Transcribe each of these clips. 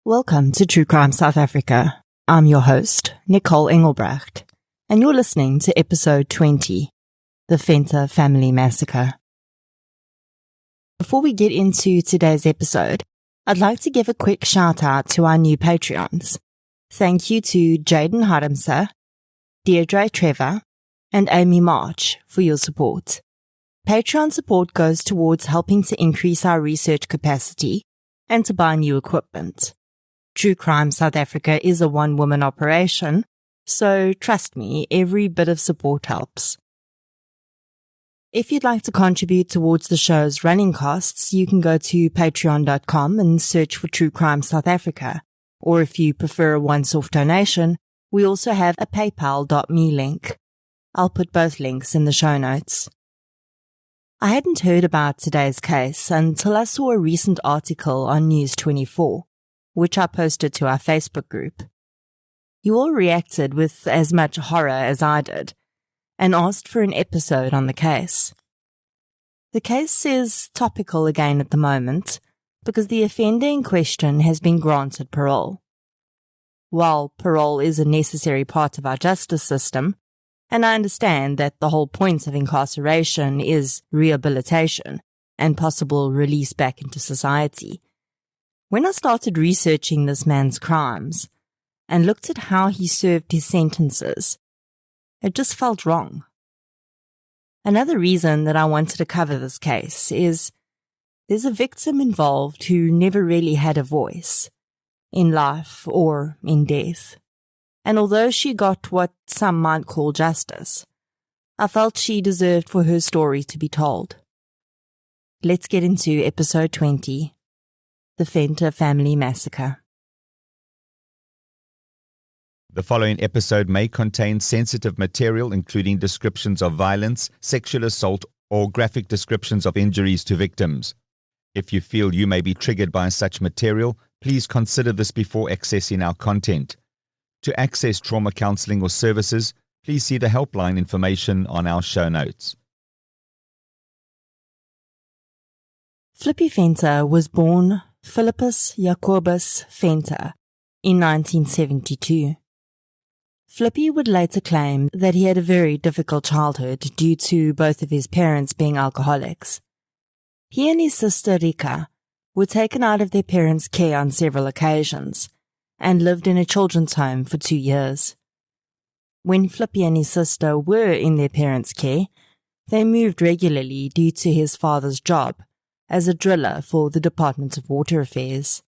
Welcome to True Crime South Africa. I'm your host, Nicole Engelbrecht, and you're listening to episode 20, The Fenta Family Massacre. Before we get into today's episode, I'd like to give a quick shout out to our new Patreons. Thank you to Jaden Haramsa, Deirdre Trevor, and Amy March for your support. Patreon support goes towards helping to increase our research capacity and to buy new equipment. True Crime South Africa is a one-woman operation, so trust me, every bit of support helps. If you'd like to contribute towards the show's running costs, you can go to patreon.com and search for True Crime South Africa. Or if you prefer a once-off donation, we also have a paypal.me link. I'll put both links in the show notes. I hadn't heard about today's case until I saw a recent article on News 24, which I posted to our Facebook group. You all reacted with as much horror as I did, and asked for an episode on the case. The case is topical again at the moment, because the offender in question has been granted parole. While parole is a necessary part of our justice system, and I understand that the whole point of incarceration is rehabilitation and possible release back into society, when I started researching this man's crimes and looked at how he served his sentences, it just felt wrong. Another reason that I wanted to cover this case is there's a victim involved who never really had a voice, in life or in death. And although she got what some might call justice, I felt she deserved for her story to be told. Let's get into episode 20. The Fenta Family Massacre. The following episode may contain sensitive material, including descriptions of violence, sexual assault, or graphic descriptions of injuries to victims. If you feel you may be triggered by such material, please consider this before accessing our content. To access trauma counseling or services, please see the helpline information on our show notes. Flippy Fenta was born Philippus Jacobus Fenta in 1972. Flippy would later claim that he had a very difficult childhood due to both of his parents being alcoholics. He and his sister Rika were taken out of their parents' care on several occasions and lived in a children's home for 2 years. When Flippy and his sister were in their parents' care, they moved regularly due to his father's job as a driller for the Department of Water Affairs.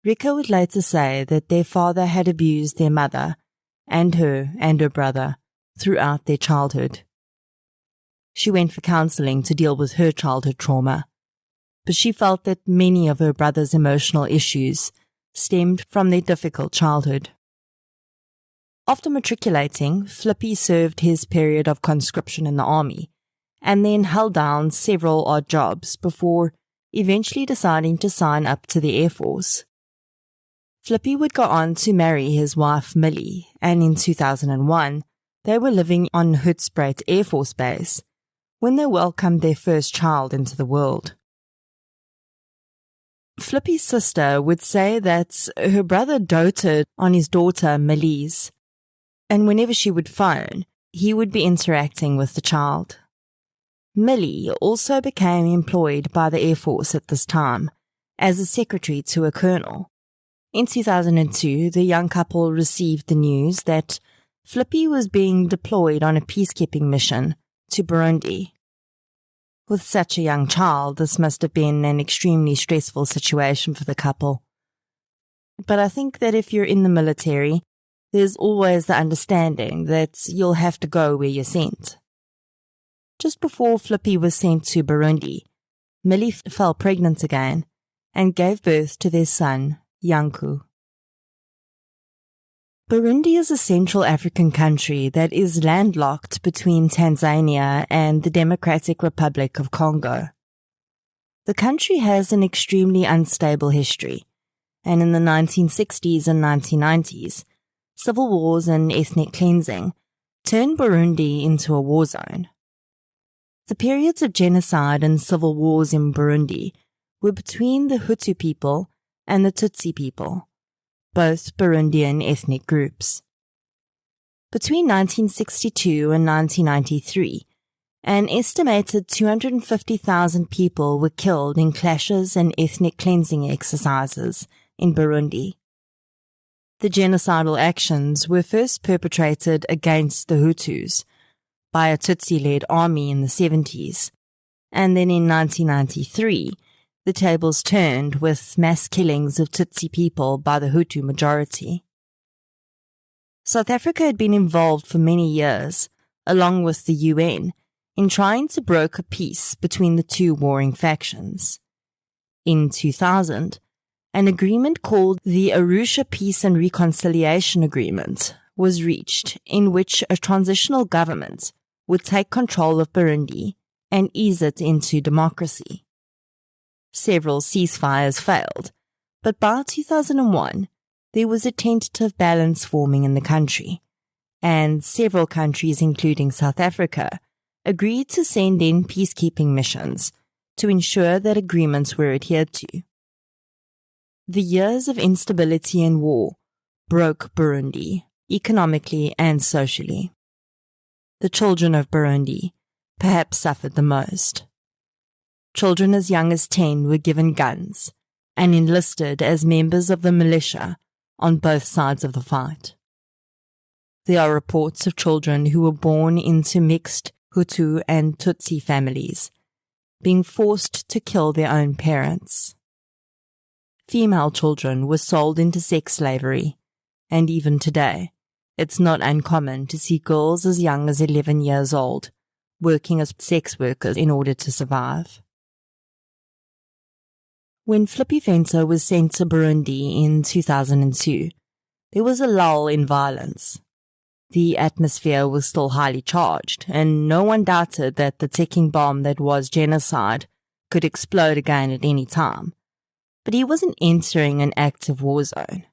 Rika would later say that their father had abused their mother and her brother throughout their childhood. She went for counseling to deal with her childhood trauma, but she felt that many of her brother's emotional issues stemmed from their difficult childhood. After matriculating, Flippy served his period of conscription in the army and then held down several odd jobs before eventually deciding to sign up to the Air Force. Flippy would go on to marry his wife Millie, and in 2001, they were living on Hoedspruit Air Force Base when they welcomed their first child into the world. Flippy's sister would say that her brother doted on his daughter Millie's, and whenever she would phone, he would be interacting with the child. Millie also became employed by the Air Force at this time as a secretary to a colonel. In 2002, the young couple received the news that Flippy was being deployed on a peacekeeping mission to Burundi. With such a young child, this must have been an extremely stressful situation for the couple. But I think that if you're in the military, there's always the understanding that you'll have to go where you're sent. Just before Flippy was sent to Burundi, Millie fell pregnant again and gave birth to their son, Yanku. Burundi is a Central African country that is landlocked between Tanzania and the Democratic Republic of Congo. The country has an extremely unstable history, and in the 1960s and 1990s, civil wars and ethnic cleansing turned Burundi into a war zone. The periods of genocide and civil wars in Burundi were between the Hutu people and the Tutsi people, both Burundian ethnic groups. Between 1962 and 1993, an estimated 250,000 people were killed in clashes and ethnic cleansing exercises in Burundi. The genocidal actions were first perpetrated against the Hutus by a Tutsi-led army in the 70s, and then in 1993, the tables turned with mass killings of Tutsi people by the Hutu majority. South Africa had been involved for many years, along with the UN, in trying to broker peace between the two warring factions. In 2000, an agreement called the Arusha Peace and Reconciliation Agreement was reached, in which a transitional government would take control of Burundi and ease it into democracy. Several ceasefires failed, but by 2001, there was a tentative balance forming in the country, and several countries, including South Africa, agreed to send in peacekeeping missions to ensure that agreements were adhered to. The years of instability and war broke Burundi, economically and socially. The children of Burundi perhaps suffered the most. Children as young as 10 were given guns and enlisted as members of the militia on both sides of the fight. There are reports of children who were born into mixed Hutu and Tutsi families being forced to kill their own parents. Female children were sold into sex slavery, and even today, it's not uncommon to see girls as young as 11 years old working as sex workers in order to survive. When Flippy Fenta was sent to Burundi in 2002, there was a lull in violence. The atmosphere was still highly charged, and no one doubted that the ticking bomb that was genocide could explode again at any time. But he wasn't entering an active war zone.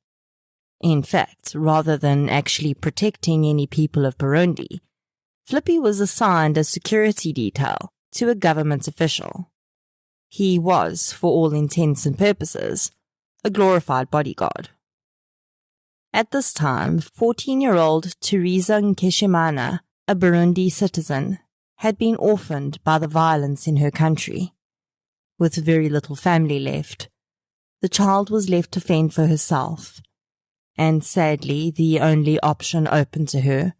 In fact, rather than actually protecting any people of Burundi, Flippy was assigned a security detail to a government official. He was, for all intents and purposes, a glorified bodyguard. At this time, 14-year-old Theresa, a Burundi citizen, had been orphaned by the violence in her country. With very little family left, the child was left to fend for herself, and sadly, the only option open to her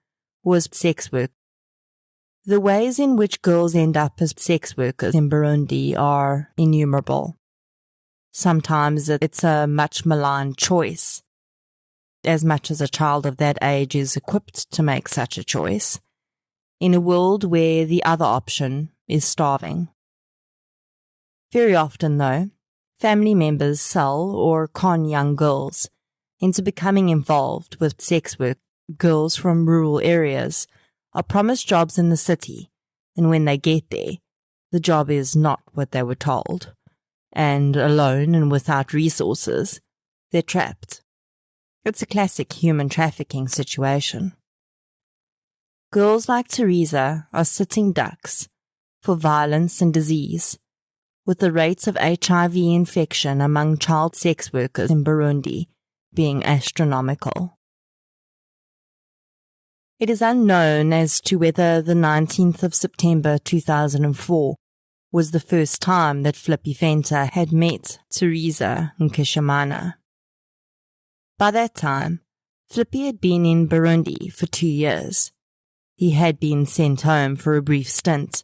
was sex work. The ways in which girls end up as sex workers in Burundi are innumerable. Sometimes it's a much maligned choice, as much as a child of that age is equipped to make such a choice, in a world where the other option is starving. Very often, though, family members sell or con young girls into becoming involved with sex work. Girls from rural areas are promised jobs in the city, and when they get there, the job is not what they were told, and alone and without resources, they're trapped. It's a classic human trafficking situation. Girls like Theresa are sitting ducks for violence and disease, with the rates of HIV infection among child sex workers in Burundi being astronomical. It is unknown as to whether the 19th of September 2004 was the first time that Flippy Fenta had met Theresa Nkishimana. By that time, Flippy had been in Burundi for 2 years. He had been sent home for a brief stint,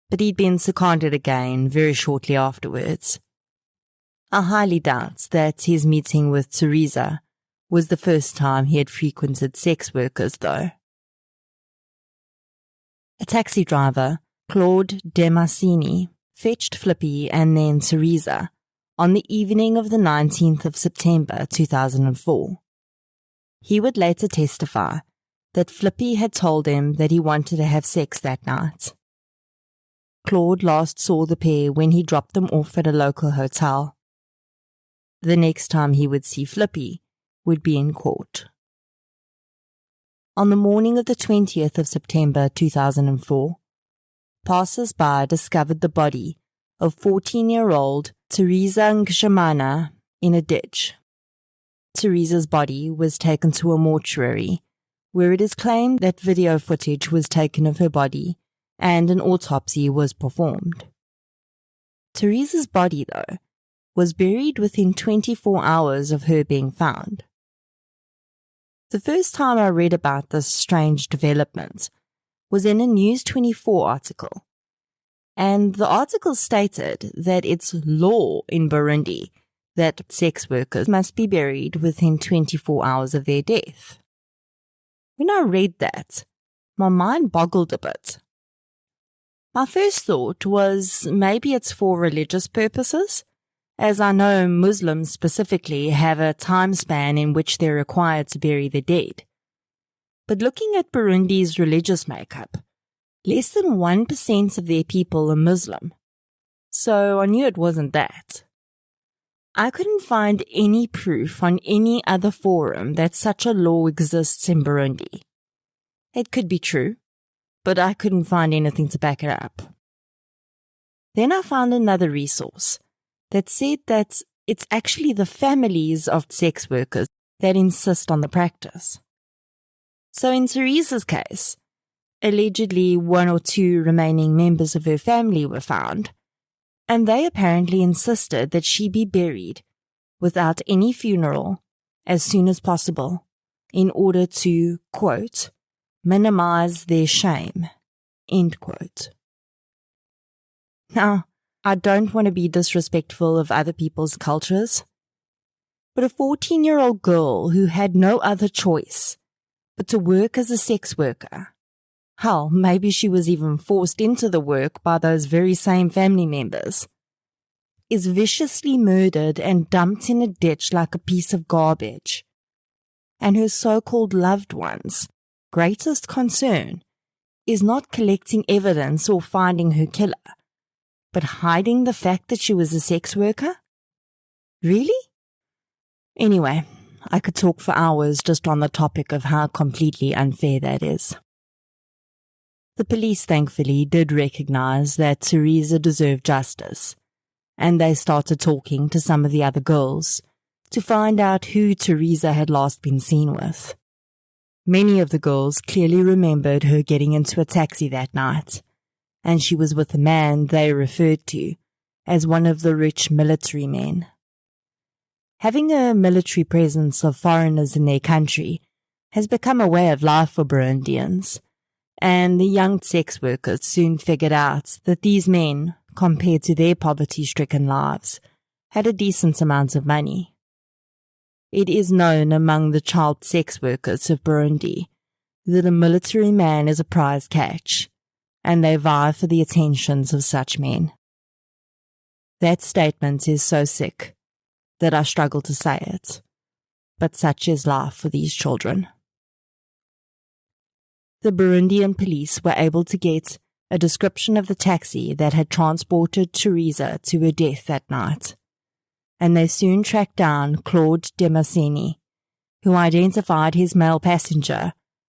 but he'd been seconded again very shortly afterwards. I highly doubt that his meeting with Theresa was the first time he had frequented sex workers, though. A taxi driver, Claude Demasini, fetched Flippy and then Theresa on the evening of the 19th of September 2004. He would later testify that Flippy had told him that he wanted to have sex that night. Claude last saw the pair when he dropped them off at a local hotel. The next time he would see Flippy would be in court. On the morning of the 20th of September 2004, passers-by discovered the body of 14-year-old Theresa Nkishimana in a ditch. Theresa's body was taken to a mortuary, where it is claimed that video footage was taken of her body and an autopsy was performed. Theresa's body, though, was buried within 24 hours of her being found. The first time I read about this strange development was in a News 24 article, and the article stated that it's law in Burundi that sex workers must be buried within 24 hours of their death. When I read that, my mind boggled a bit. My first thought was maybe it's for religious purposes, as I know Muslims specifically have a time span in which they're required to bury the dead. But looking at Burundi's religious makeup, less than 1% of their people are Muslim, so I knew it wasn't that. I couldn't find any proof on any other forum that such a law exists in Burundi. It could be true, but I couldn't find anything to back it up. Then I found another resource that said that it's actually the families of sex workers that insist on the practice. So in Theresa's case, allegedly 1 or 2 remaining members of her family were found, and they apparently insisted that she be buried without any funeral as soon as possible in order to, quote, minimize their shame, end quote. Now, I don't want to be disrespectful of other people's cultures, but a 14-year-old girl who had no other choice but to work as a sex worker, hell, maybe she was even forced into the work by those very same family members, is viciously murdered and dumped in a ditch like a piece of garbage. And her so-called loved ones' greatest concern is not collecting evidence or finding her killer, but hiding the fact that she was a sex worker? Really? Anyway, I could talk for hours just on the topic of how completely unfair that is. The police thankfully did recognize that Theresa deserved justice, and they started talking to some of the other girls to find out who Theresa had last been seen with. Many of the girls clearly remembered her getting into a taxi that night, and she was with a man they referred to as one of the rich military men. Having a military presence of foreigners in their country has become a way of life for Burundians, and the young sex workers soon figured out that these men, compared to their poverty-stricken lives, had a decent amount of money. It is known among the child sex workers of Burundi that a military man is a prize catch, and they vie for the attentions of such men. That statement is so sick that I struggle to say it, but such is life for these children. The Burundian police were able to get a description of the taxi that had transported Theresa to her death that night, and they soon tracked down Claude Demasini, who identified his male passenger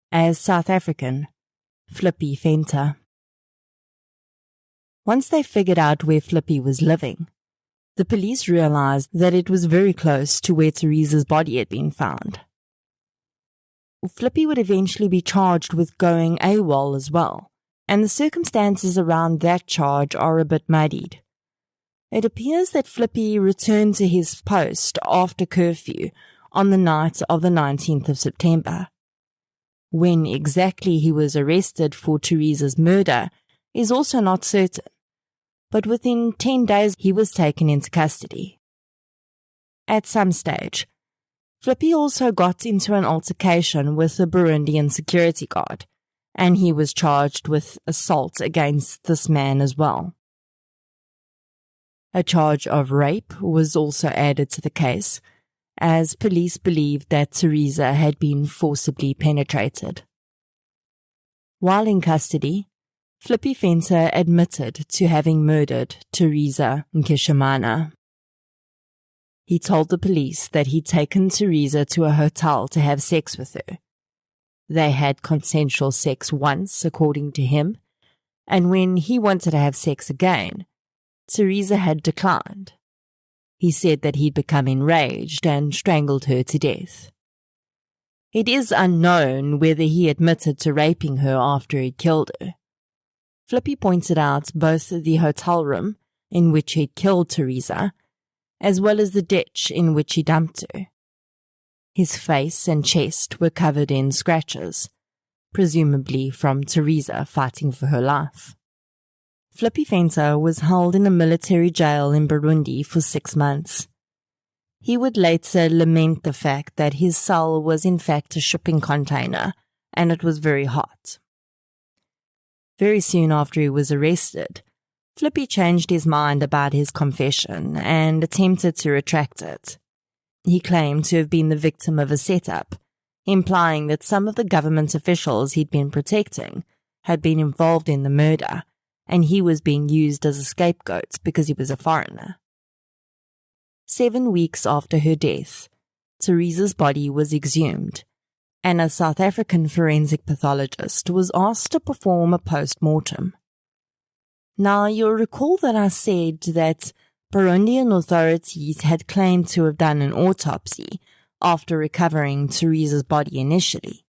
as South African Flippy Fenta. Once they figured out where Flippy was living, the police realized that it was very close to where Theresa's body had been found. Flippy would eventually be charged with going AWOL as well, and the circumstances around that charge are a bit muddied. It appears that Flippy returned to his post after curfew on the night of the 19th of September. When exactly he was arrested for Theresa's murder is also not certain, but within 10 days he was taken into custody. At some stage, Flippy also got into an altercation with a Burundian security guard, and he was charged with assault against this man as well. A charge of rape was also added to the case, as police believed that Theresa had been forcibly penetrated. While in custody, Flippy Fenta admitted to having murdered Theresa Nkishimana. He told the police that he'd taken Theresa to a hotel to have sex with her. They had consensual sex once, according to him, and when he wanted to have sex again, Theresa had declined. He said that he'd become enraged and strangled her to death. It is unknown whether he admitted to raping her after he killed her. Flippy pointed out both the hotel room in which he killed Theresa, as well as the ditch in which he dumped her. His face and chest were covered in scratches, presumably from Theresa fighting for her life. Flippy Fenta was held in a military jail in Burundi for 6 months. He would later lament the fact that his cell was in fact a shipping container and it was very hot. Very soon after he was arrested, Flippy changed his mind about his confession and attempted to retract it. He claimed to have been the victim of a setup, implying that some of the government officials he'd been protecting had been involved in the murder, and he was being used as a scapegoat because he was a foreigner. 7 weeks after her death, Theresa's body was exhumed, and a South African forensic pathologist was asked to perform a post-mortem. Now, you'll recall that I said that Burundian authorities had claimed to have done an autopsy after recovering Theresa's body initially.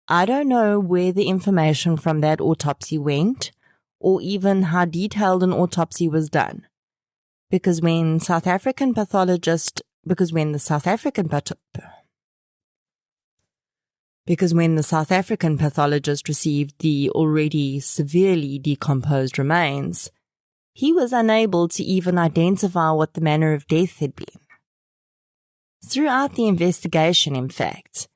I don't know where the information from that autopsy went, or even how detailed an autopsy was done, because when the South African pathologist received the already severely decomposed remains, he was unable to even identify what the manner of death had been. Throughout the investigation, in fact,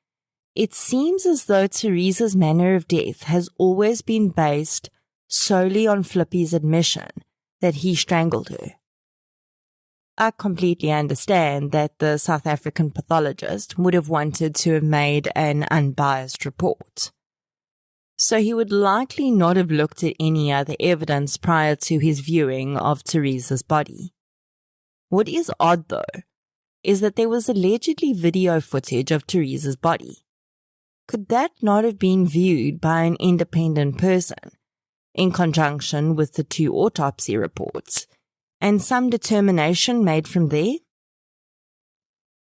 it seems as though Theresa's manner of death has always been based solely on Flippy's admission that he strangled her. I completely understand that the South African pathologist would have wanted to have made an unbiased report, so he would likely not have looked at any other evidence prior to his viewing of Theresa's body. What is odd, though, is that there was allegedly video footage of Theresa's body. Could that not have been viewed by an independent person, in conjunction with the 2 autopsy reports, and some determination made from there?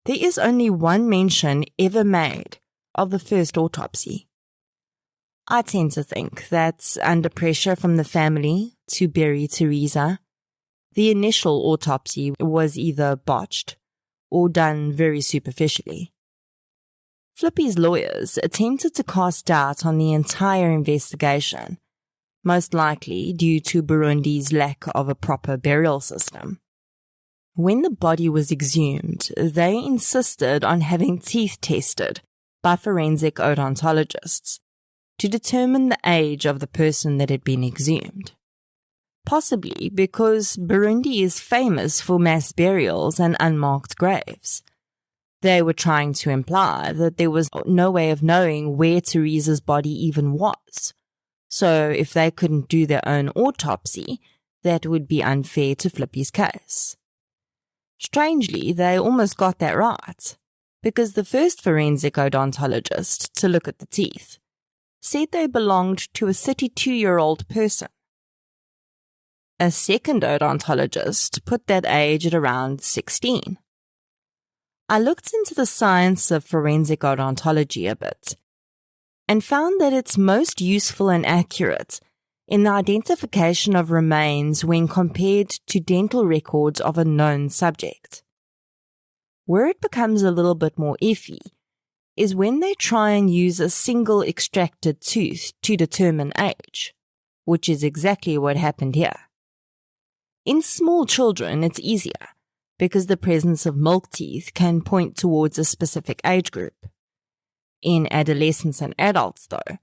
There is only one mention ever made of the first autopsy. I tend to think that under pressure from the family to bury Theresa, the initial autopsy was either botched or done very superficially. Flippy's lawyers attempted to cast doubt on the entire investigation, most likely due to Burundi's lack of a proper burial system. When the body was exhumed, they insisted on having teeth tested by forensic odontologists to determine the age of the person that had been exhumed. Possibly because Burundi is famous for mass burials and unmarked graves. They were trying to imply that there was no way of knowing where Theresa's body even was. So if they couldn't do their own autopsy, that would be unfair to Flippy's case. Strangely, they almost got that right, because the first forensic odontologist to look at the teeth said they belonged to a 32-year-old person. A second odontologist put that age at around 16. I looked into the science of forensic odontology a bit, and found that it's most useful and accurate in the identification of remains when compared to dental records of a known subject. Where it becomes a little bit more iffy is when they try and use a single extracted tooth to determine age, which is exactly what happened here. In small children, it's easier because the presence of milk teeth can point towards a specific age group. In adolescents and adults, though,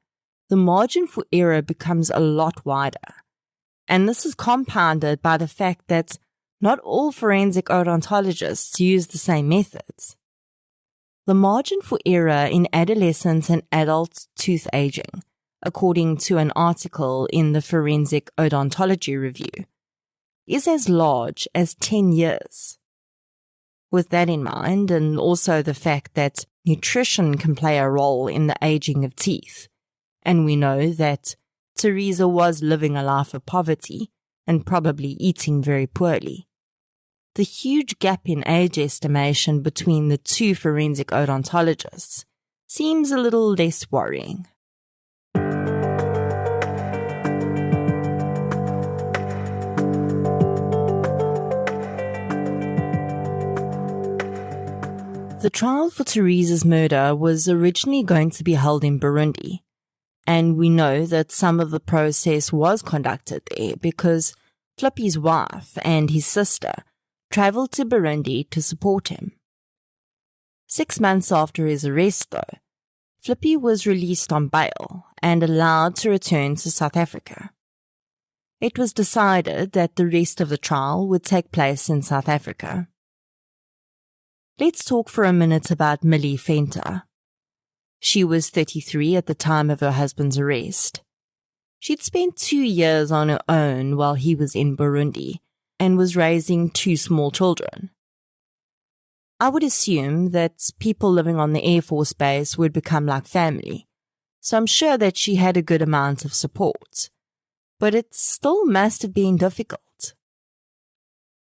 the margin for error becomes a lot wider, and this is compounded by the fact that not all forensic odontologists use the same methods. The margin for error in adolescents and adult tooth aging, according to an article in the Forensic Odontology Review, is as large as 10 years. With that in mind, and also the fact that nutrition can play a role in the aging of teeth, and we know that Theresa was living a life of poverty and probably eating very poorly, the huge gap in age estimation between the two forensic odontologists seems a little less worrying. The trial for Theresa's murder was originally going to be held in Burundi, and we know that some of the process was conducted there because Flippy's wife and his sister travelled to Burundi to support him. 6 months after his arrest, though, Flippy was released on bail and allowed to return to South Africa. It was decided that the rest of the trial would take place in South Africa. Let's talk for a minute about Millie Fenta. She was 33 at the time of her husband's arrest. She'd spent 2 years on her own while he was in Burundi and was raising 2 small children. I would assume that people living on the Air Force Base would become like family, so I'm sure that she had a good amount of support. But it still must have been difficult.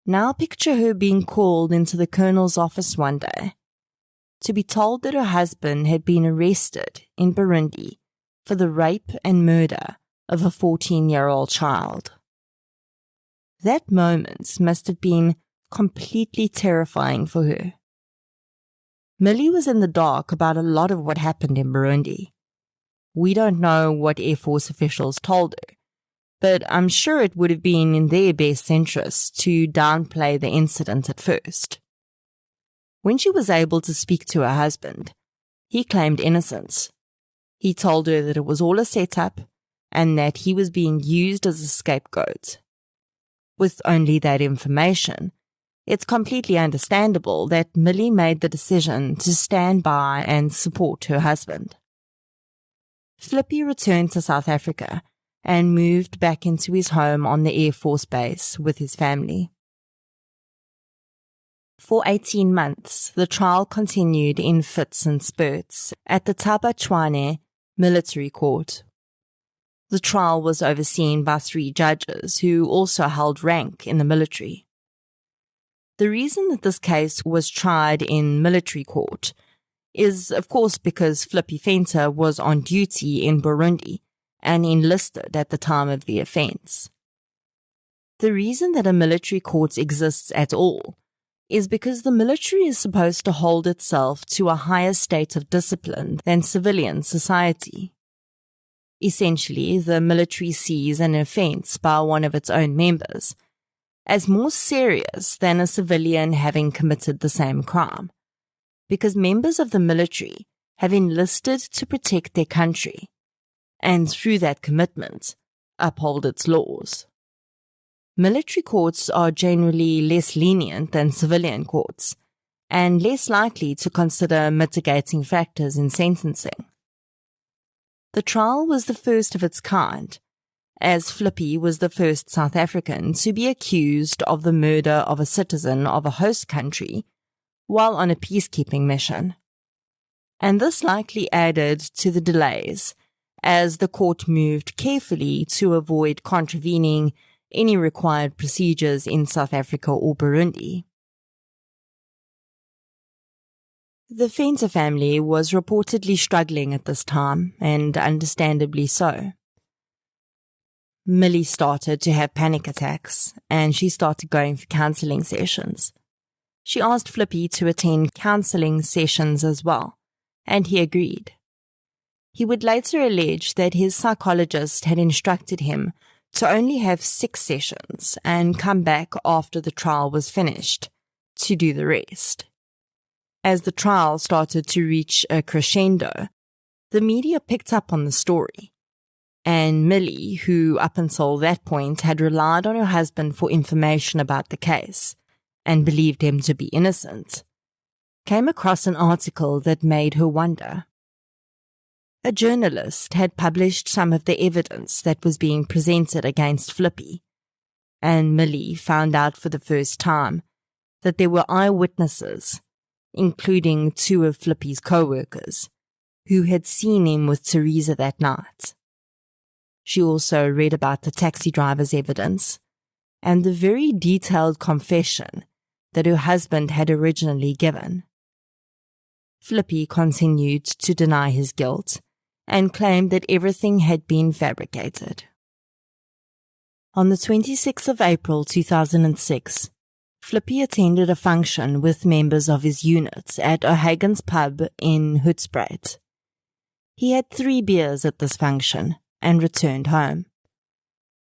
Now picture her being called into the colonel's office one day to be told that her husband had been arrested in Burundi for the rape and murder of a 14-year-old child. That moment must have been completely terrifying for her. Millie was in the dark about a lot of what happened in Burundi. We don't know what Air Force officials told her, but I'm sure it would have been in their best interest to downplay the incident at first. When she was able to speak to her husband, he claimed innocence. He told her that it was all a setup and that he was being used as a scapegoat. With only that information, it's completely understandable that Millie made the decision to stand by and support her husband. Flippy returned to South Africa and moved back into his home on the Air Force Base with his family. For 18 months, the trial continued in fits and spurts at the Tabachwane Military Court. The trial was overseen by 3 judges who also held rank in the military. The reason that this case was tried in military court is, of course, because Flippy Fenta was on duty in Burundi and enlisted at the time of the offence. The reason that a military court exists at all is because the military is supposed to hold itself to a higher state of discipline than civilian society. Essentially, the military sees an offence by one of its own members as more serious than a civilian having committed the same crime, because members of the military have enlisted to protect their country, and through that commitment, uphold its laws. Military courts are generally less lenient than civilian courts, and less likely to consider mitigating factors in sentencing. The trial was the first of its kind, as Flippy was the first South African to be accused of the murder of a citizen of a host country while on a peacekeeping mission. And this likely added to the delays, as the court moved carefully to avoid contravening any required procedures in South Africa or Burundi. The Fenta family was reportedly struggling at this time, and understandably so. Millie started to have panic attacks, and she started going for counselling sessions. She asked Flippy to attend counselling sessions as well, and he agreed. He would later allege that his psychologist had instructed him to only have 6 sessions and come back after the trial was finished to do the rest. As the trial started to reach a crescendo, the media picked up on the story, and Millie, who up until that point had relied on her husband for information about the case and believed him to be innocent, came across an article that made her wonder. A journalist had published some of the evidence that was being presented against Flippy, and Millie found out for the first time that there were eyewitnesses, including 2 of Flippy's co-workers, who had seen him with Theresa that night. She also read about the taxi driver's evidence and the very detailed confession that her husband had originally given. Flippy continued to deny his guilt and claimed that everything had been fabricated. On the 26th of April 2006, Flippy attended a function with members of his unit at O'Hagan's pub in Hoedspruit. He had 3 beers at this function and returned home.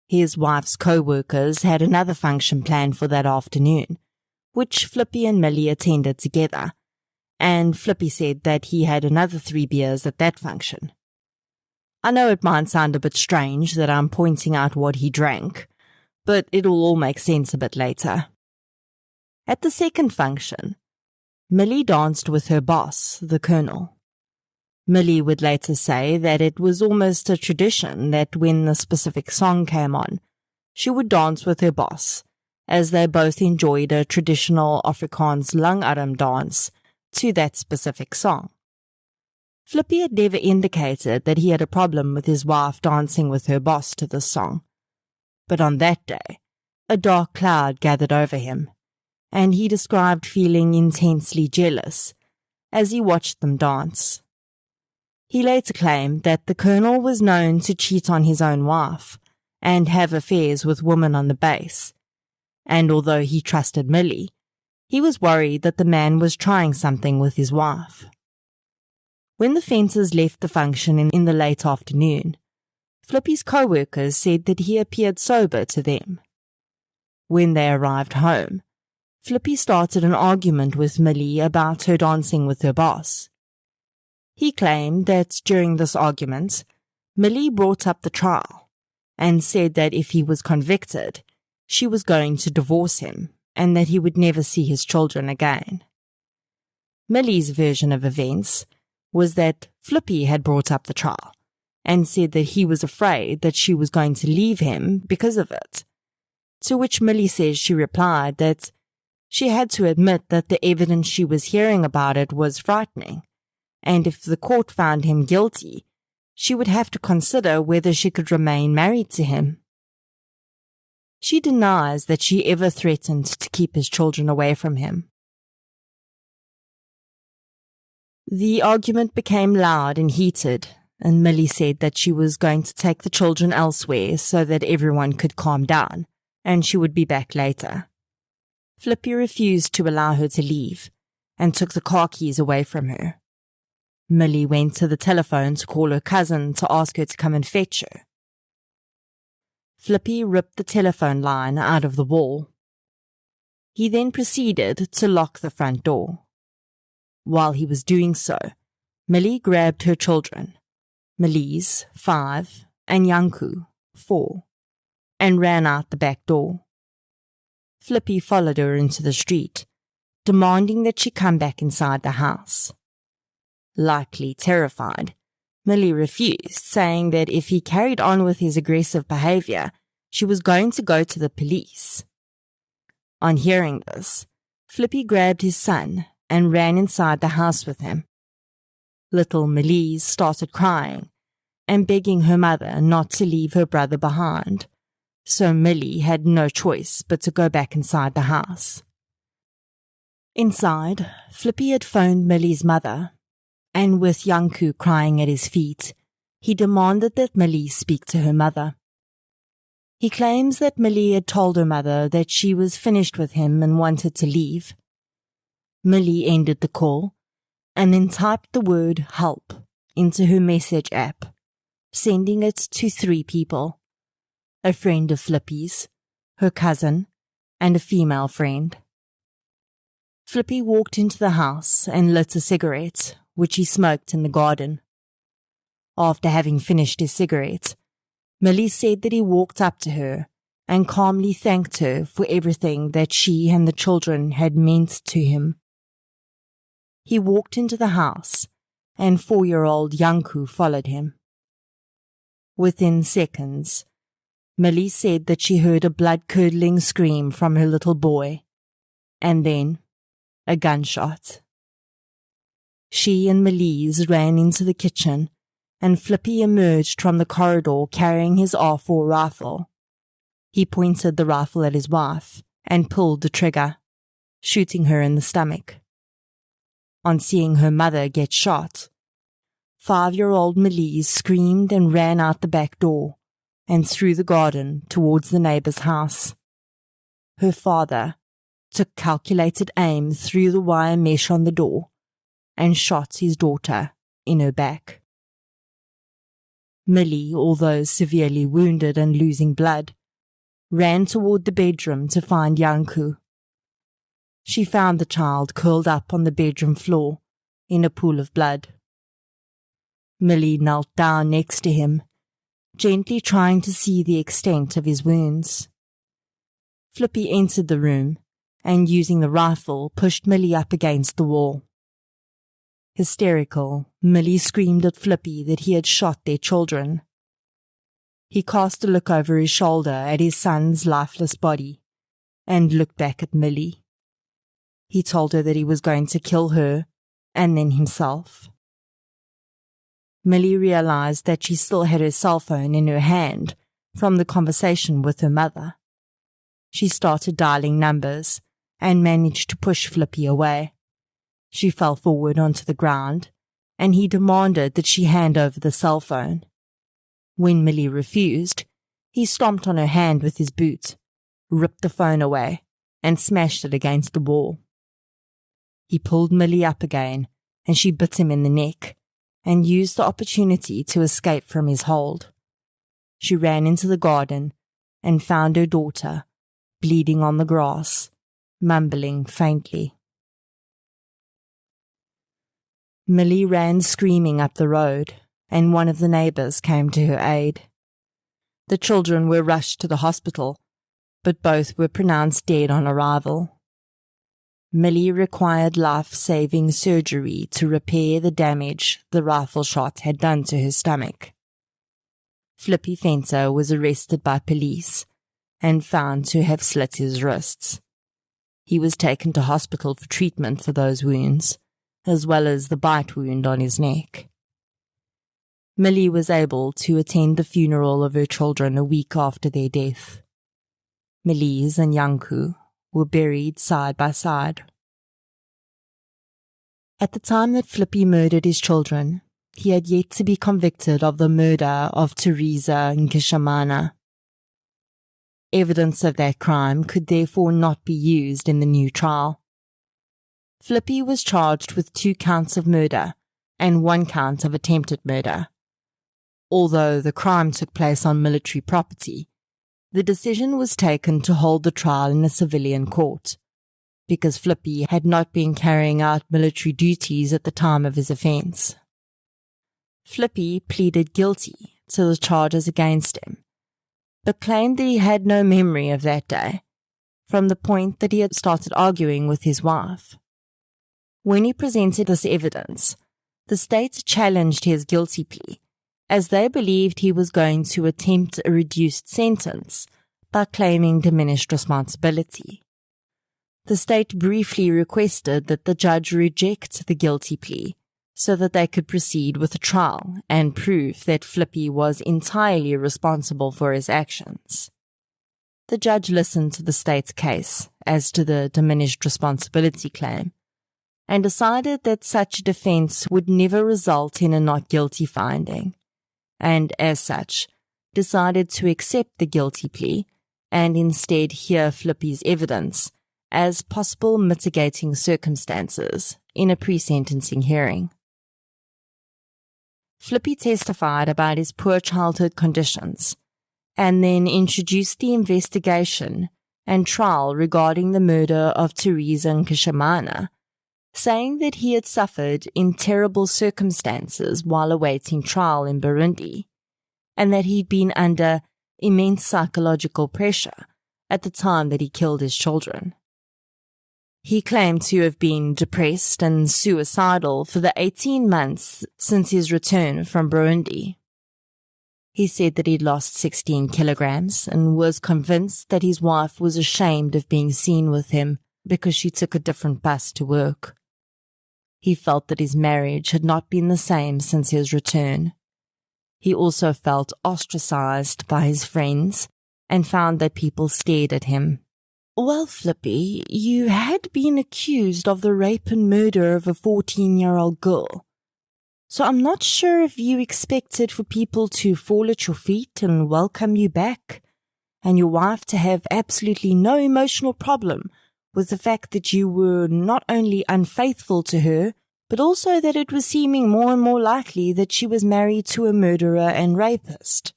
His wife's co-workers had another function planned for that afternoon, which Flippy and Millie attended together, and Flippy said that he had another 3 beers at that function. I know it might sound a bit strange that I'm pointing out what he drank, but it'll all make sense a bit later. At the second function, Millie danced with her boss, the Colonel. Millie would later say that it was almost a tradition that when the specific song came on, she would dance with her boss, as they both enjoyed a traditional Afrikaans langarm dance to that specific song. Flippy had never indicated that he had a problem with his wife dancing with her boss to this song, but on that day, a dark cloud gathered over him, and he described feeling intensely jealous as he watched them dance. He later claimed that the Colonel was known to cheat on his own wife and have affairs with women on the base, and although he trusted Millie, he was worried that the man was trying something with his wife. When the Fentas left the function in the late afternoon, Flippy's co-workers said that he appeared sober to them. When they arrived home, Flippy started an argument with Millie about her dancing with her boss. He claimed that during this argument, Millie brought up the trial and said that if he was convicted, she was going to divorce him and that he would never see his children again. Millie's version of events was that Flippy had brought up the trial and said that he was afraid that she was going to leave him because of it, to which Millie says she replied that she had to admit that the evidence she was hearing about it was frightening, and if the court found him guilty, she would have to consider whether she could remain married to him. She denies that she ever threatened to keep his children away from him. The argument became loud and heated, and Millie said that she was going to take the children elsewhere so that everyone could calm down, and she would be back later. Flippy refused to allow her to leave, and took the car keys away from her. Millie went to the telephone to call her cousin to ask her to come and fetch her. Flippy ripped the telephone line out of the wall. He then proceeded to lock the front door. While he was doing so, Millie grabbed her children, Millie's 5 and Yanku 4, and ran out the back door. Flippy followed her into the street, demanding that she come back inside the house. Likely terrified, Millie refused, saying that if he carried on with his aggressive behavior, she was going to go to the police. On hearing this, Flippy grabbed his son and ran inside the house with him. Little Millie started crying and begging her mother not to leave her brother behind, so Millie had no choice but to go back inside the house. Inside, Flippy had phoned Millie's mother, and with Yanku crying at his feet, he demanded that Millie speak to her mother. He claims that Millie had told her mother that she was finished with him and wanted to leave. Millie ended the call and then typed the word help into her message app, sending it to 3 people, a friend of Flippy's, her cousin, and a female friend. Flippy walked into the house and lit a cigarette, which he smoked in the garden. After having finished his cigarette, Millie said that he walked up to her and calmly thanked her for everything that she and the children had meant to him. He walked into the house, and 4-year-old Yanku followed him. Within seconds, Millie said that she heard a blood-curdling scream from her little boy, and then a gunshot. She and Millie's ran into the kitchen, and Flippy emerged from the corridor carrying his R4 rifle. He pointed the rifle at his wife and pulled the trigger. shooting her in the stomach. On seeing her mother get shot, 5-year-old Melise screamed and ran out the back door and through the garden towards the neighbor's house. Her father took calculated aim through the wire mesh on the door and shot his daughter in her back. Millie, although severely wounded and losing blood, ran toward the bedroom to find Yanku. She found the child curled up on the bedroom floor in a pool of blood. Millie knelt down next to him, gently trying to see the extent of his wounds. Flippy entered the room and, using the rifle, pushed Millie up against the wall. Hysterical, Millie screamed at Flippy that he had shot their children. He cast a look over his shoulder at his son's lifeless body and looked back at Millie. He told her that he was going to kill her and then himself. Millie realized that she still had her cell phone in her hand from the conversation with her mother. She started dialing numbers and managed to push Flippy away. She fell forward onto the ground, and he demanded that she hand over the cell phone. When Millie refused, he stomped on her hand with his boot, ripped the phone away, and smashed it against the wall. He pulled Millie up again, and she bit him in the neck, and used the opportunity to escape from his hold. She ran into the garden and found her daughter, bleeding on the grass, mumbling faintly. Millie ran screaming up the road, and one of the neighbors came to her aid. The children were rushed to the hospital, but both were pronounced dead on arrival. Millie required life-saving surgery to repair the damage the rifle shot had done to her stomach. Flippy Fenta was arrested by police and found to have slit his wrists. He was taken to hospital for treatment for those wounds, as well as the bite wound on his neck. Millie was able to attend the funeral of her children a week after their death. Melise and Yanku were buried side by side. At the time that Flippy murdered his children, he had yet to be convicted of the murder of Theresa Nkishamana. Evidence of that crime could therefore not be used in the new trial. Flippy was charged with 2 counts of murder and 1 count of attempted murder. Although the crime took place on military property, the decision was taken to hold the trial in a civilian court, because Flippy had not been carrying out military duties at the time of his offence. Flippy pleaded guilty to the charges against him, but claimed that he had no memory of that day, from the point that he had started arguing with his wife. When he presented this evidence, the state challenged his guilty plea, as they believed he was going to attempt a reduced sentence by claiming diminished responsibility. The state briefly requested that the judge reject the guilty plea so that they could proceed with the trial and prove that Flippy was entirely responsible for his actions. The judge listened to the state's case as to the diminished responsibility claim and decided that such a defense would never result in a not guilty finding, and as such, decided to accept the guilty plea and instead hear Flippy's evidence as possible mitigating circumstances in a pre-sentencing hearing. Flippy testified about his poor childhood conditions and then introduced the investigation and trial regarding the murder of Theresa Nkishamana, saying that he had suffered in terrible circumstances while awaiting trial in Burundi, and that he'd been under immense psychological pressure at the time that he killed his children. He claimed to have been depressed and suicidal for the 18 months since his return from Burundi. He said that he'd lost 16 kilograms and was convinced that his wife was ashamed of being seen with him because she took a different bus to work. He felt that his marriage had not been the same since his return. He also felt ostracized by his friends and found that people stared at him. Well, Flippy, you had been accused of the rape and murder of a 14-year-old girl. So I'm not sure if you expected for people to fall at your feet and welcome you back, and your wife to have absolutely no emotional problem with the fact that you were not only unfaithful to her, but also that it was seeming more and more likely that she was married to a murderer and rapist.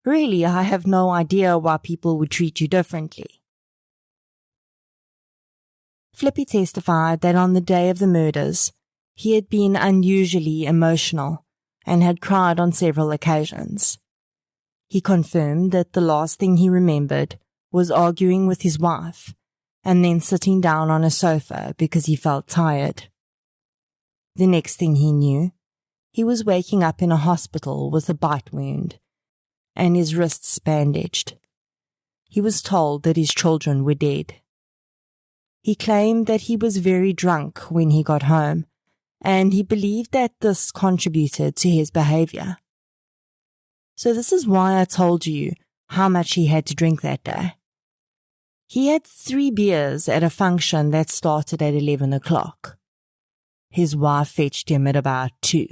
Really, I have no idea why people would treat you differently. Flippy testified that on the day of the murders, he had been unusually emotional and had cried on several occasions. He confirmed that the last thing he remembered was arguing with his wife and then sitting down on a sofa because he felt tired. The next thing he knew, he was waking up in a hospital with a bite wound and his wrists bandaged. He was told that his children were dead. He claimed that he was very drunk when he got home, and he believed that this contributed to his behavior. So this is why I told you how much he had to drink that day. He had 3 beers at a function that started at 11 o'clock. His wife fetched him at about 2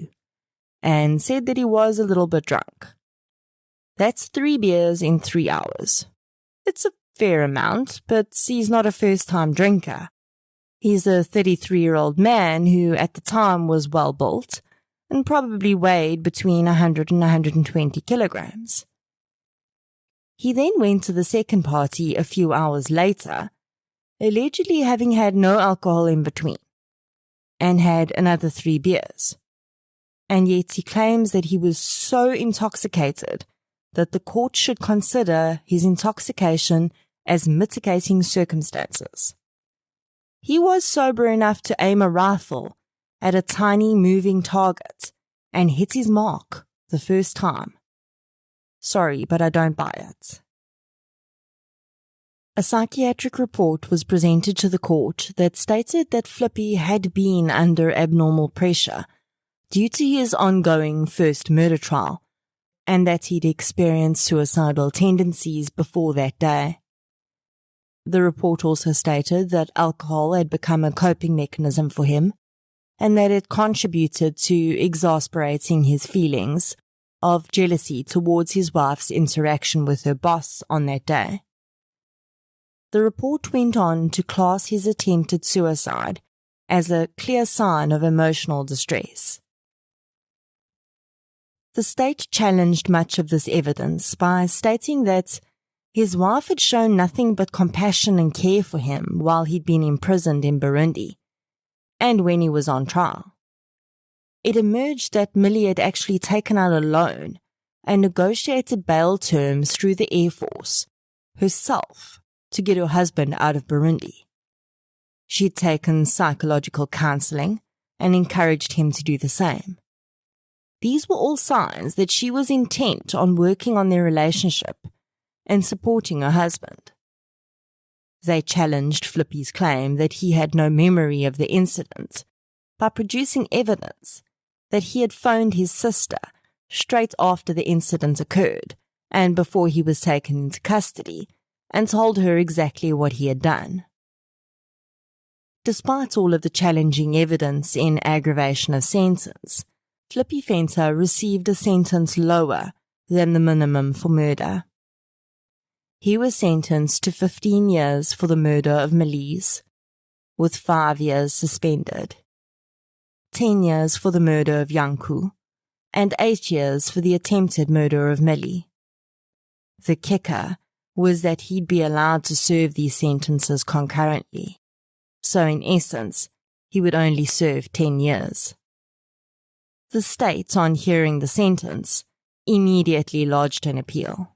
and said that he was a little bit drunk. That's 3 beers in 3 hours. It's a fair amount, but he's not a first-time drinker. He's a 33-year-old man who at the time was well-built and probably weighed between 100 and 120 kilograms. He then went to the second party a few hours later, allegedly having had no alcohol in between, and had another 3 beers. And yet he claims that he was so intoxicated that the court should consider his intoxication as mitigating circumstances. He was sober enough to aim a rifle at a tiny moving target and hit his mark the first time. Sorry, but I don't buy it. A psychiatric report was presented to the court that stated that Flippy had been under abnormal pressure due to his ongoing first murder trial, and that he'd experienced suicidal tendencies before that day. The report also stated that alcohol had become a coping mechanism for him, and that it contributed to exasperating his feelings of jealousy towards his wife's interaction with her boss on that day. The report went on to class his attempted suicide as a clear sign of emotional distress. The state challenged much of this evidence by stating that his wife had shown nothing but compassion and care for him while he'd been imprisoned in Burundi, and when he was on trial. It emerged that Millie had actually taken out a loan and negotiated bail terms through the Air Force herself to get her husband out of Burundi. She had taken psychological counseling and encouraged him to do the same. These were all signs that she was intent on working on their relationship and supporting her husband. They challenged Flippy's claim that he had no memory of the incident by producing evidence that he had phoned his sister straight after the incident occurred and before he was taken into custody and told her exactly what he had done. Despite all of the challenging evidence in aggravation of sentence, Flippy Fenta received a sentence lower than the minimum for murder. He was sentenced to 15 years for the murder of Melise, with 5 years suspended, 10 years for the murder of Yanku, and 8 years for the attempted murder of Millie. The kicker was that he'd be allowed to serve these sentences concurrently, so in essence, he would only serve 10 years. The state, on hearing the sentence, immediately lodged an appeal.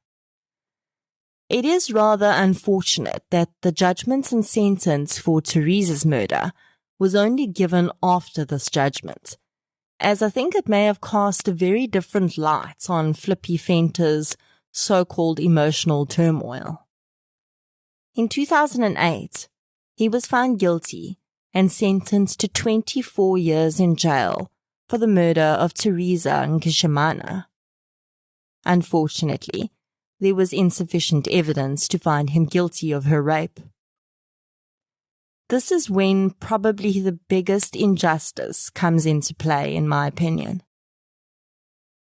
It is rather unfortunate that the judgment and sentence for Theresa's murder was only given after this judgment, as I think it may have cast a very different light on Flippy Fenta's so-called emotional turmoil. In 2008, he was found guilty and sentenced to 24 years in jail for the murder of Theresa Nkishimana. Unfortunately, there was insufficient evidence to find him guilty of her rape This is when probably the biggest injustice comes into play, in my opinion.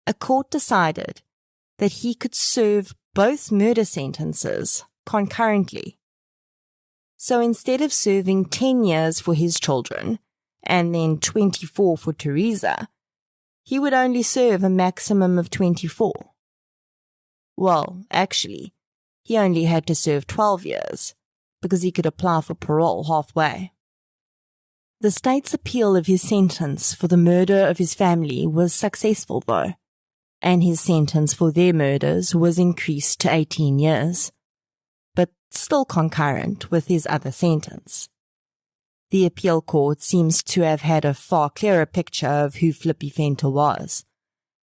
A court decided that he could serve both murder sentences concurrently. So instead of serving 10 years for his children and then 24 for Theresa, he would only serve a maximum of 24. Well, actually, he only had to serve 12 years because he could apply for parole halfway. The state's appeal of his sentence for the murder of his family was successful though, and his sentence for their murders was increased to 18 years, but still concurrent with his other sentence. The appeal court seems to have had a far clearer picture of who Flippy Fenta was,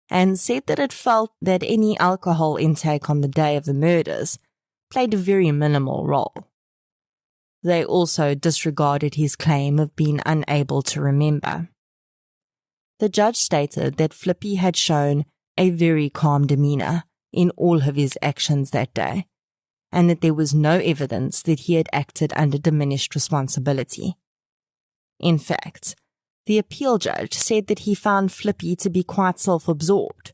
and said that it felt that any alcohol intake on the day of the murders played a very minimal role. They also disregarded his claim of being unable to remember. The judge stated that Flippy had shown a very calm demeanor in all of his actions that day, and that there was no evidence that he had acted under diminished responsibility. In fact, the appeal judge said that he found Flippy to be quite self-absorbed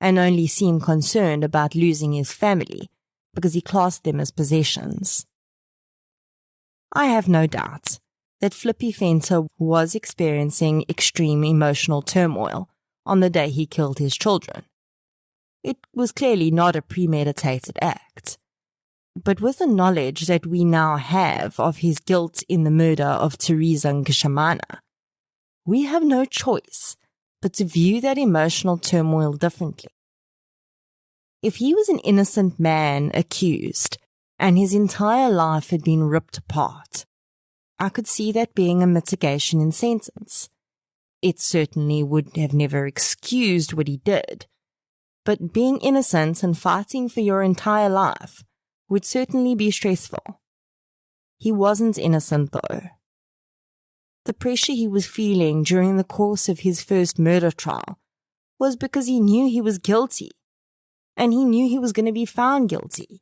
and only seemed concerned about losing his family because he classed them as possessions. I have no doubt that Flippy Fenta was experiencing extreme emotional turmoil on the day he killed his children. It was clearly not a premeditated act. But with the knowledge that we now have of his guilt in the murder of Theresa and Gishamana, we have no choice but to view that emotional turmoil differently. If he was an innocent man accused, and his entire life had been ripped apart, I could see that being a mitigation in sentence. It certainly would have never excused what he did, but being innocent and fighting for your entire life would certainly be stressful. He wasn't innocent though. The pressure he was feeling during the course of his first murder trial was because he knew he was guilty, and he knew he was going to be found guilty.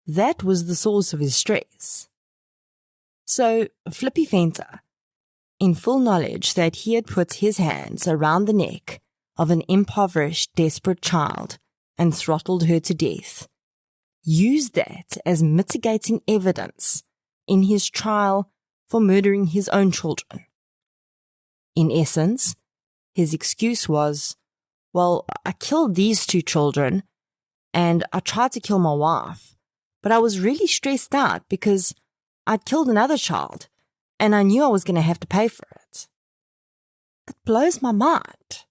That was the source of his stress. So, Flippy Fenta, in full knowledge that he had put his hands around the neck of an impoverished, desperate child and throttled her to death, used that as mitigating evidence in his trial for murdering his own children. In essence, his excuse was, well, I killed these 2 children and I tried to kill my wife, but I was really stressed out because I'd killed another child and I knew I was going to have to pay for it. It blows my mind.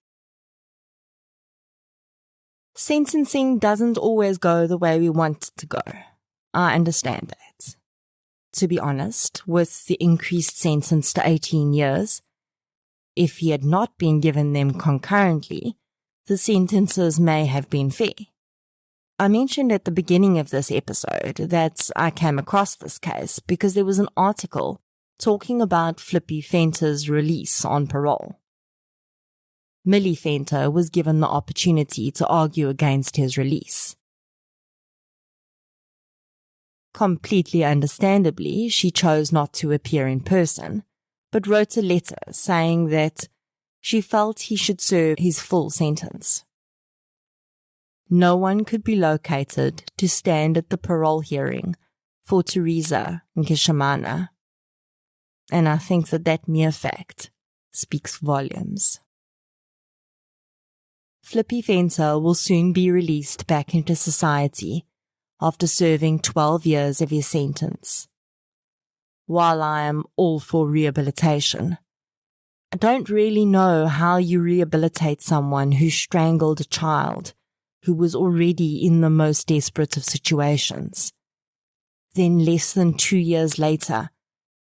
Sentencing doesn't always go the way we want it to go. I understand that. To be honest, with the increased sentence to 18 years, if he had not been given them concurrently, the sentences may have been fair. I mentioned at the beginning of this episode that I came across this case because there was an article talking about Flippy Fenta's release on parole. Millie Fenta was given the opportunity to argue against his release. Completely understandably, she chose not to appear in person, but wrote a letter saying that she felt he should serve his full sentence. No one could be located to stand at the parole hearing for Theresa and Gishamana, and I think that mere fact speaks volumes. Flippy Fenta will soon be released back into society after serving 12 years of his sentence. While I am all for rehabilitation, I don't really know how you rehabilitate someone who strangled a child who was already in the most desperate of situations. Then less than 2 years later,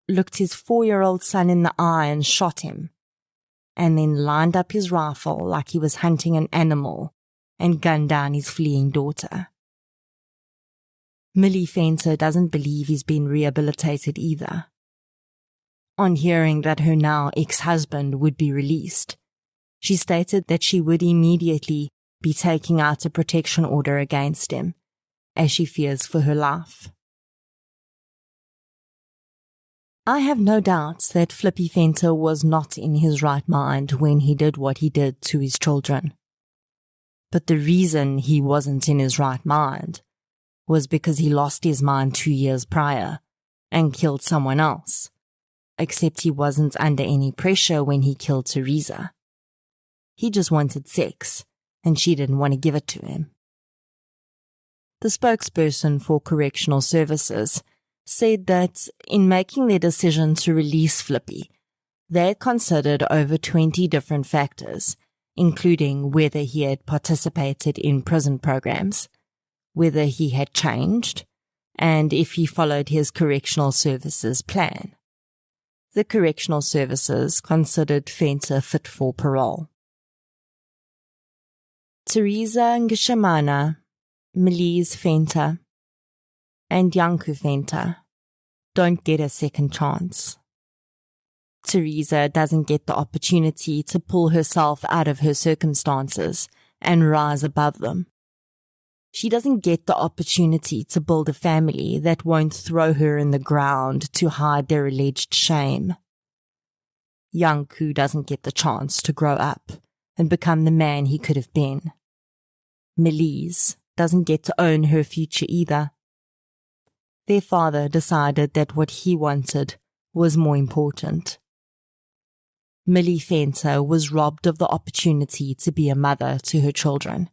looked his 4-year-old son in the eye and shot him, and then lined up his rifle like he was hunting an animal and gunned down his fleeing daughter. Millie Fenta doesn't believe he's been rehabilitated either. On hearing that her now ex-husband would be released, she stated that she would immediately be taking out a protection order against him, as she fears for her life. I have no doubts that Flippy Fenta was not in his right mind when he did what he did to his children. But the reason he wasn't in his right mind was because he lost his mind 2 years prior and killed someone else, except he wasn't under any pressure when he killed Theresa. He just wanted sex, and she didn't want to give it to him. The spokesperson for Correctional Services said that in making their decision to release Flippy, they had considered over 20 different factors, including whether he had participated in prison programs, whether he had changed, and if he followed his Correctional Services plan. The Correctional Services considered Fenta fit for parole. Theresa Ngishamana, Melise Fenta, and Yanku Fenta don't get a second chance. Theresa doesn't get the opportunity to pull herself out of her circumstances and rise above them. She doesn't get the opportunity to build a family that won't throw her in the ground to hide their alleged shame. Yanku doesn't get the chance to grow up and become the man he could have been. Melise doesn't get to own her future either. Their father decided that what he wanted was more important. Millie Fenta was robbed of the opportunity to be a mother to her children.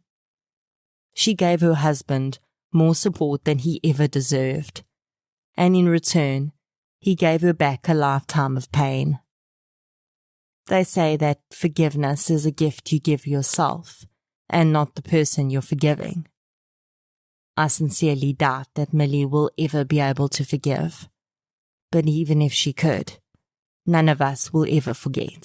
She gave her husband more support than he ever deserved, and in return, he gave her back a lifetime of pain. They say that forgiveness is a gift you give yourself, and not the person you're forgiving. I sincerely doubt that Millie will ever be able to forgive, but even if she could, none of us will ever forget.